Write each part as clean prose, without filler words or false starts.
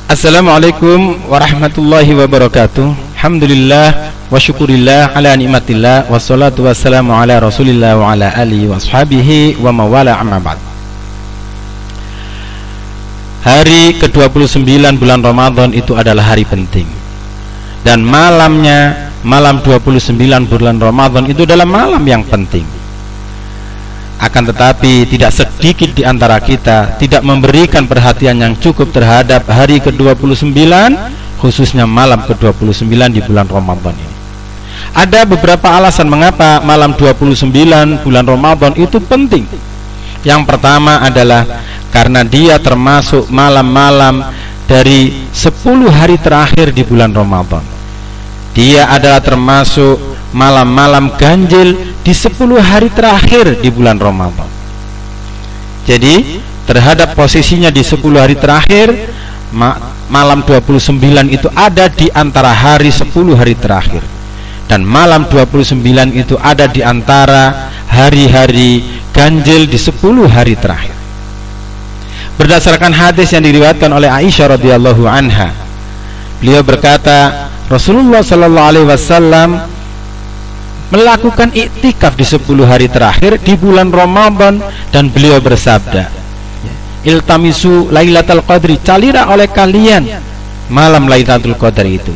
Assalamualaikum warahmatullahi wabarakatuh. Alhamdulillah wa syukurillah ala nikmatillah wassalatu wassalamu ala rasulillah wa ala alihi wa ashabihi wa mawala amma ba'd. Hari ke-29 bulan Ramadan itu adalah hari penting. Dan malamnya, malam 29 bulan Ramadan itu adalah malam yang penting. Akan tetapi tidak sedikit di antara kita tidak memberikan perhatian yang cukup terhadap hari ke-29, khususnya malam ke-29 di bulan Ramadan ini. Ada beberapa alasan mengapa malam 29 bulan Ramadan itu penting. Yang pertama adalah karena dia termasuk malam-malam dari 10 hari terakhir di bulan Ramadan. Dia adalah termasuk malam-malam ganjil di 10 hari terakhir di bulan Ramadan. Jadi terhadap posisinya di 10 hari terakhir, malam 29 itu ada di antara hari 10 hari terakhir. Dan malam 29 itu ada di antara hari-hari ganjil di 10 hari terakhir. Berdasarkan hadis yang diriwayatkan oleh Aisyah radhiyallahu anha, beliau berkata, Rasulullah sallallahu alaihi wasallam melakukan iktikaf di 10 hari terakhir di bulan Ramadan, dan beliau bersabda, iltamisu lailatul qadri, carilah oleh kalian malam lailatul qadar itu,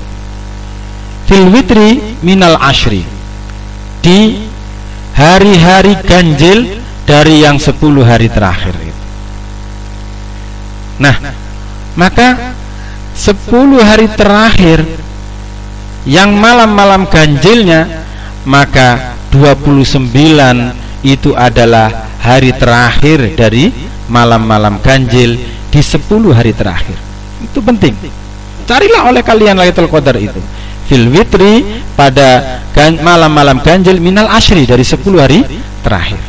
fil witri minal ashri, di hari-hari ganjil dari yang 10 hari terakhir itu. Nah, maka 10 hari terakhir yang malam-malam ganjilnya, maka 29 itu adalah hari terakhir dari malam-malam ganjil di 10 hari terakhir. Itu penting. Carilah oleh kalian Lailatul Qadar itu fil witri, pada malam-malam ganjil minal ashri, dari 10 hari terakhir.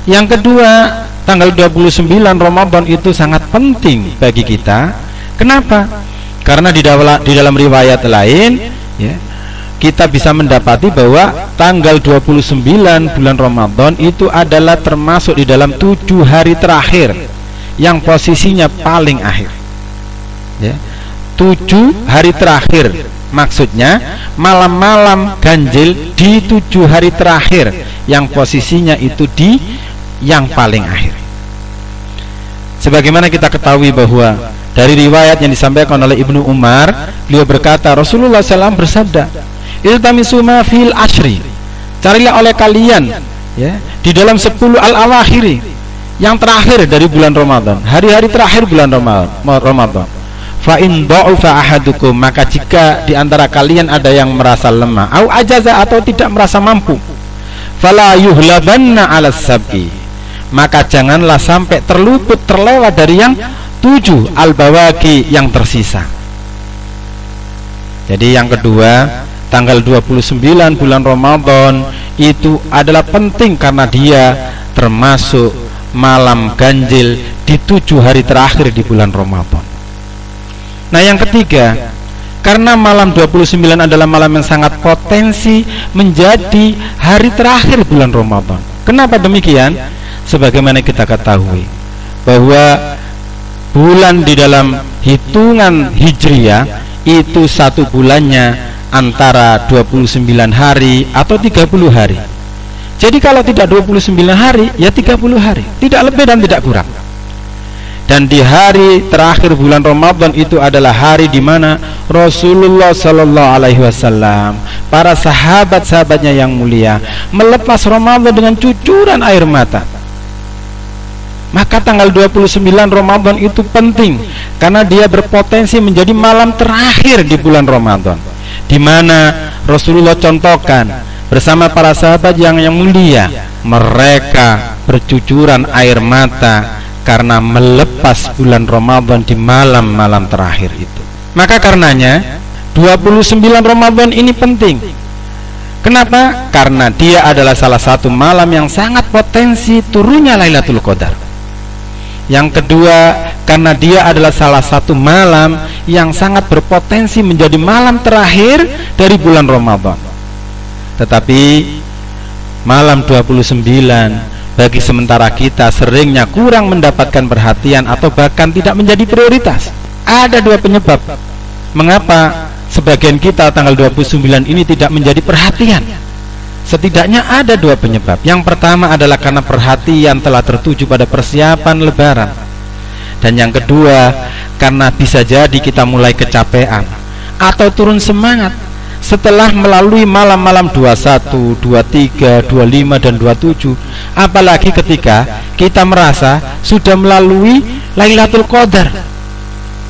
Yang kedua, tanggal 29 Ramadan itu sangat penting bagi kita. Kenapa? Karena di dalam riwayat lain, ya, kita bisa mendapati bahwa tanggal 29 bulan Ramadan itu adalah termasuk di dalam 7 hari terakhir yang posisinya paling akhir, ya. 7 hari terakhir, maksudnya malam-malam ganjil di 7 hari terakhir yang posisinya itu di yang paling akhir. Sebagaimana kita ketahui bahwa dari riwayat yang disampaikan oleh Ibnu Umar, beliau berkata, Rasulullah SAW bersabda, iltamisu ma fil ashri, carilah oleh kalian, ya, di dalam 10 al-awakhiri, yang terakhir dari bulan Ramadan, hari-hari terakhir bulan Ramadan. Fa in dha'ufa ahadukum, maka jika di antara kalian ada yang merasa lemah, au ajaza, atau tidak merasa mampu, fala yuhlabanna 'alas sab'i, maka janganlah sampai terlewat dari yang 7 al-bawaqi yang tersisa. Jadi yang kedua, tanggal 29 bulan Ramadan itu adalah penting karena dia termasuk malam ganjil di 7 hari terakhir di bulan Ramadan. Nah, yang ketiga, karena malam 29 adalah malam yang sangat potensi menjadi hari terakhir bulan Ramadan. Kenapa demikian? Sebagaimana kita ketahui bahwa bulan di dalam hitungan Hijriyah itu satu bulannya antara 29 hari atau 30 hari. Jadi kalau tidak 29 hari, ya 30 hari, tidak lebih dan tidak kurang. Dan di hari terakhir bulan Ramadan itu adalah hari di mana Rasulullah Sallallahu Alaihi Wasallam, para sahabat-sahabatnya yang mulia, melepas Ramadan dengan cucuran air mata. Maka tanggal 29 Ramadan itu penting karena dia berpotensi menjadi malam terakhir di bulan Ramadan, di mana Rasulullah contohkan bersama para sahabat yang mulia, mereka bercucuran air mata karena melepas bulan Ramadan di malam-malam terakhir itu. Maka karenanya 29 Ramadan ini penting. Kenapa? Karena dia adalah salah satu malam yang sangat potensi turunnya Lailatul Qadar. Yang kedua, karena dia adalah salah satu malam yang sangat berpotensi menjadi malam terakhir dari bulan Ramadan. Tetapi malam 29 bagi sementara kita seringnya kurang mendapatkan perhatian atau bahkan tidak menjadi prioritas. Ada dua penyebab mengapa sebagian kita tanggal 29 ini tidak menjadi perhatian. Setidaknya ada dua penyebab. Yang pertama adalah karena perhatian telah tertuju pada persiapan lebaran. Dan yang kedua, karena bisa jadi kita mulai kecapean atau turun semangat setelah melalui malam-malam 21, 23, 25 dan 27. Apalagi ketika kita merasa sudah melalui Lailatul Qadar,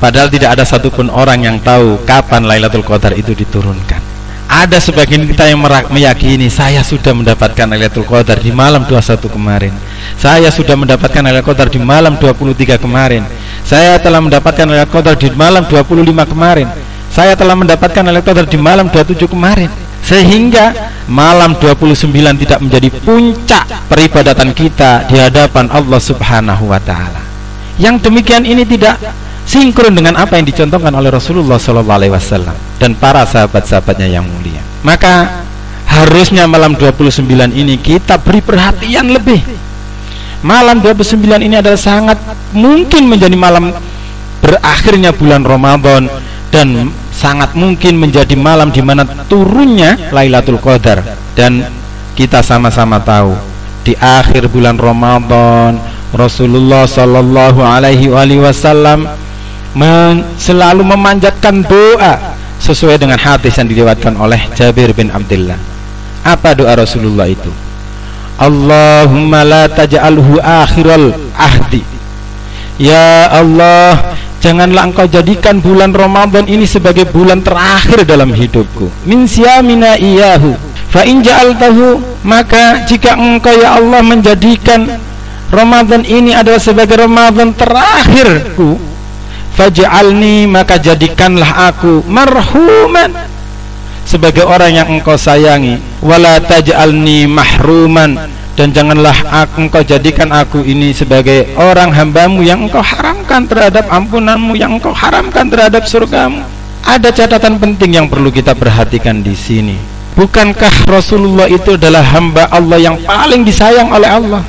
padahal tidak ada satupun orang yang tahu kapan Lailatul Qadar itu diturunkan. Ada sebagian kita yang meyakini, saya sudah mendapatkan Lailatul Qadar di malam 21 kemarin, saya sudah mendapatkan Lailatul Qadar di malam 23 kemarin, saya telah mendapatkan Lailatul Qadar di malam 25 kemarin, saya telah mendapatkan Lailatul Qadar di malam 27 kemarin. Sehingga malam 29 tidak menjadi puncak peribadatan kita di hadapan Allah Subhanahu wa Ta'ala. Yang demikian ini tidak sinkron dengan apa yang dicontohkan oleh Rasulullah SAW dan para sahabat-sahabatnya yang mulia. Maka harusnya malam 29 ini kita beri perhatian lebih. Malam 29 ini adalah sangat mungkin menjadi malam berakhirnya bulan Ramadan, dan sangat mungkin menjadi malam di mana turunnya Lailatul Qadar. Dan kita sama-sama tahu di akhir bulan Ramadan Rasulullah Sallallahu Alaihi Wasallam selalu memanjatkan doa sesuai dengan hadis yang diriwayatkan oleh Jabir bin Abdullah. Apa doa Rasulullah itu? Allahumma la taj'alhu akhiral ahdi. Ya Allah, janganlah engkau jadikan bulan Ramadan ini sebagai bulan terakhir dalam hidupku. Min siyamina iyahu fa in ja'altahu, maka jika engkau ya Allah menjadikan Ramadan ini adalah sebagai Ramadan terakhirku, faj'alni, maka jadikanlah aku marhuman, sebagai orang yang engkau sayangi, wala taj'alni mahruman, dan janganlah engkau jadikan aku ini sebagai orang hambamu yang engkau haramkan terhadap ampunanmu, yang engkau haramkan terhadap surgamu. Ada catatan penting yang perlu kita perhatikan di sini. Bukankah Rasulullah itu adalah hamba Allah yang paling disayang oleh Allah?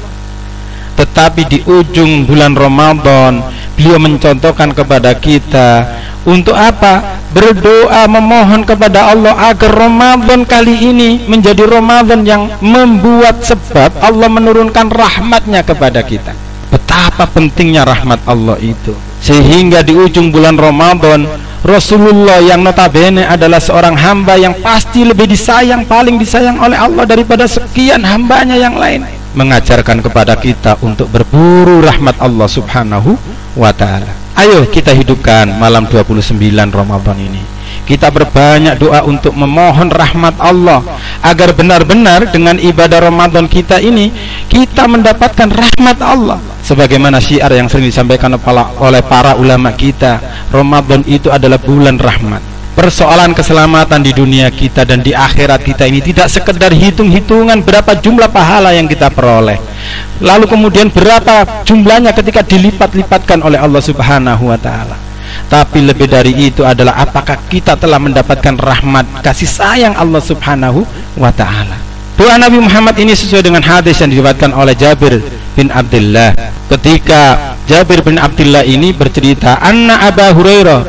Tetapi di ujung bulan Ramadan beliau mencontohkan kepada kita untuk apa? Berdoa, memohon kepada Allah agar Ramadan kali ini menjadi Ramadan yang membuat sebab Allah menurunkan rahmatnya kepada kita. Betapa pentingnya rahmat Allah itu, sehingga di ujung bulan Ramadan Rasulullah yang notabene adalah seorang hamba yang pasti lebih disayang, paling disayang oleh Allah daripada sekian hambanya yang lain, mengajarkan kepada kita untuk berburu rahmat Allah Subhanahu wa Ta'ala. Ayo kita hidupkan malam 29 Ramadan ini. Kita berbanyak doa untuk memohon rahmat Allah, agar benar-benar dengan ibadah Ramadan kita ini kita mendapatkan rahmat Allah. Sebagaimana syiar yang sering disampaikan oleh para ulama kita, Ramadan itu adalah bulan rahmat. Persoalan keselamatan di dunia kita dan di akhirat kita ini tidak sekedar hitung-hitungan berapa jumlah pahala yang kita peroleh, lalu kemudian berapa jumlahnya ketika dilipat-lipatkan oleh Allah Subhanahu wa Ta'ala. Tapi lebih dari itu adalah apakah kita telah mendapatkan rahmat kasih sayang Allah Subhanahu wa Ta'ala. Doa Nabi Muhammad ini sesuai dengan hadis yang diriwayatkan oleh Jabir bin Abdullah. Ketika Jabir bin Abdullah ini bercerita, anna Abu Hurairah,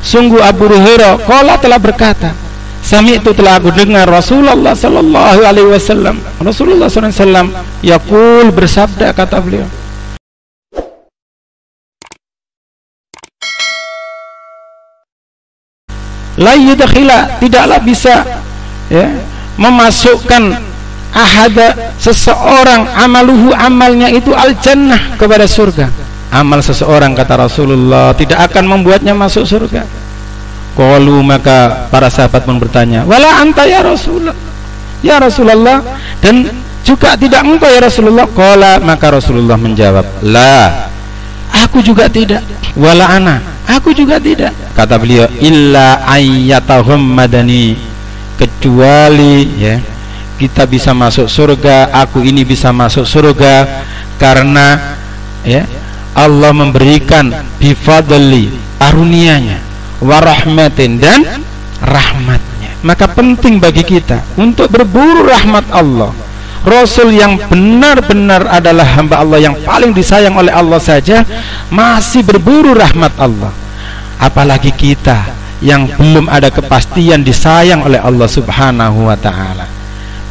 sungguh Abu Hurairah qala telah berkata, sami'tu, telah aku dengar Rasulullah sallallahu alaihi wasallam, Rasulullah sallallahu alaihi wasallam yaqul, bersabda, kata beliau, la yudkhila, tidaklah bisa memasukkan ahada, seseorang, amaluhu, amalnya itu al jannah, kepada surga. Amal seseorang, kata Rasulullah, tidak akan membuatnya masuk surga. Qalu, maka para sahabat pun bertanya, wala anta ya Rasulullah, ya Rasulullah, dan juga tidak engkau ya Rasulullah. Qala, maka Rasulullah menjawab, la, aku juga tidak, wala ana, aku juga tidak, kata beliau, illa ayyatahummadani, kecuali kita bisa masuk surga, aku ini bisa masuk surga karena Allah memberikan bifadli, karunia-Nya, warahmatin, dan rahmatnya. Maka penting bagi kita untuk berburu rahmat Allah. Rasul yang benar-benar adalah hamba Allah yang paling disayang oleh Allah saja masih berburu rahmat Allah. apalagi kita yang belum ada kepastian disayang oleh Allah Subhanahu wa ta'ala.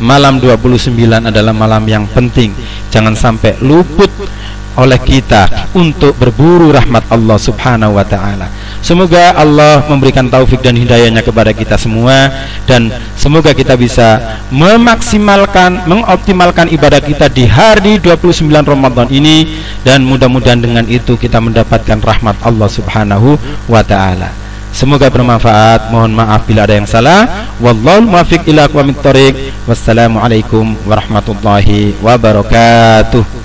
Malam 29 adalah malam yang penting, jangan sampai luput oleh kita untuk berburu rahmat Allah Subhanahu wa ta'ala. Semoga Allah memberikan taufik dan hidayahnya kepada kita semua, dan semoga kita bisa memaksimalkan, mengoptimalkan ibadah kita di hari 29 Ramadan ini, dan mudah-mudahan dengan itu kita mendapatkan rahmat Allah Subhanahu wa ta'ala. Semoga bermanfaat. Mohon maaf bila ada yang salah. Wallahul muwaffiq ila aqwamit thoriq. Wassalamualaikum warahmatullahi wabarakatuh.